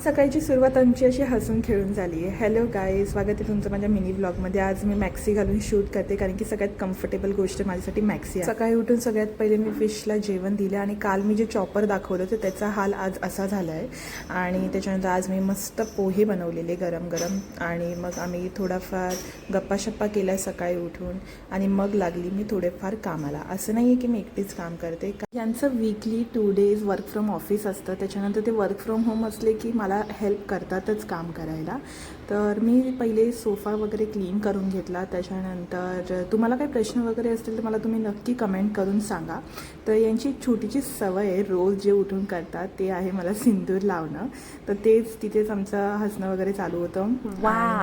सकाळची सुरुवात आमची अशी हसून खेळून झाली आहे. हॅलो गाईज, स्वागत आहे तुमचं माझ्या मिनी ब्लॉगमध्ये. आज मी मॅक्सी घालून शूट करते कारण की सगळ्यात कम्फर्टेबल गोष्ट माझ्यासाठी मॅक्सी आहे. सकाळी उठून सगळ्यात पहिले मी फिशला जेवण दिलं आणि काल मी जे चॉपर दाखवलं होतं त्याचा हाल आज असा झाला आहे. आणि त्याच्यानंतर आज मी मस्त पोहे बनवलेले गरम गरम आणि मग आम्ही थोडाफार गप्पाशप्पा केला सकाळी उठून आणि मग लागली मी थोडेफार कामाला. असं नाही आहे की मी एकटीच काम करते. यांचं weekly 2 days work from office असतं. त्याच्यानंतर ते वर्क फ्रॉम होम असले की मला हेल्प करतातच काम करायला. तर मी पहिले सोफा वगैरे क्लीन करून घेतला. त्याच्यानंतर तुम्हाला काही प्रश्न वगैरे असतील तर मला तुम्ही नक्की कमेंट करून सांगा. तर यांची एक छोटीशी सवय आहे, रोज जे उठून करतात ते आहे मला सिंदूर लावणं. तर तिथेच आमचं हसणं वगैरे चालू होतं.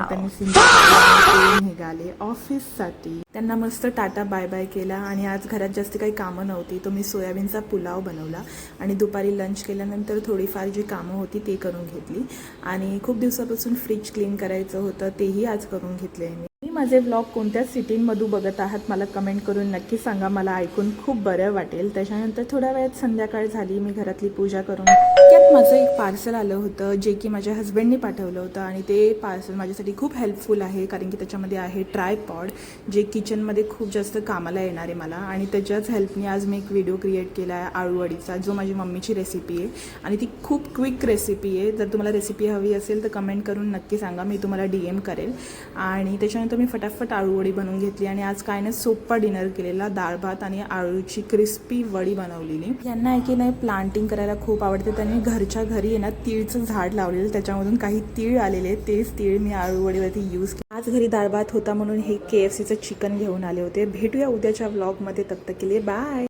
त्यांनी सिंदूर निघाले ऑफिससाठी. त्यांना मस्त टाटा बाय बाय केला आणि आज घरात जास्त काही कामं नव्हती. तो मी सोयाबीनचा पुलाव बनवला आणि दुपारी लंच केल्यानंतर थोडीफार जी कामं होती ते करून घेतली. आणि खूप दिवसापासून फ्रीज क्लीन करायचं होतं, तेही आज करून घेतले आहे. मी माझे व्लॉग कोणत्या सिटीमधून बघत आहात मला कमेंट करून नक्की सांगा. मला ऐकून खूप बरं वाटेल. त्याच्यानंतर थोड्या वेळात संध्याकाळ झाली. मी घरातली पूजा करून त्यात माझं एक पार्सल आलं होतं जे की माझ्या हस्बंडने पाठवलं होतं आणि ते पार्सल माझ्यासाठी खूप हेल्पफुल आहे कारण की त्याच्यामध्ये आहे ट्रायपॉड जे किचनमध्ये खूप जास्त कामाला येणार आहे मला. आणि त्याच्याच हेल्पने आज मी एक व्हिडिओ क्रिएट केला आहे आळूवडीचा, जो माझी मम्मीची रेसिपी आहे आणि ती खूप क्विक रेसिपी आहे. जर तुम्हाला रेसिपी हवी असेल तर कमेंट करून नक्की सांगा, मी तुम्हाला DM करेल. आणि त्याच्यानंतर मी फटाफट आळूवडी बनवून घेतली आणि आज काय नाही सोप्पा डिनर केलेला, डाळ भात आणि आळूची क्रिस्पी वडी बनवलेली. यांना आहे की नाही प्लांटिंग करायला खूप आवडते. त्यांनी घरच्या घरी ना तीळचं झाड लावलेलं, त्याच्यामधून काही तीळ आलेले, तेच तीळ मी आळूवडीवरती यूज केले. आज घरी डाळ भात होता म्हणून हे KFCचं चिकन घेऊन आले होते. भेटूया उद्याच्या व्लॉगमध्ये. तब तक के लिए बाय.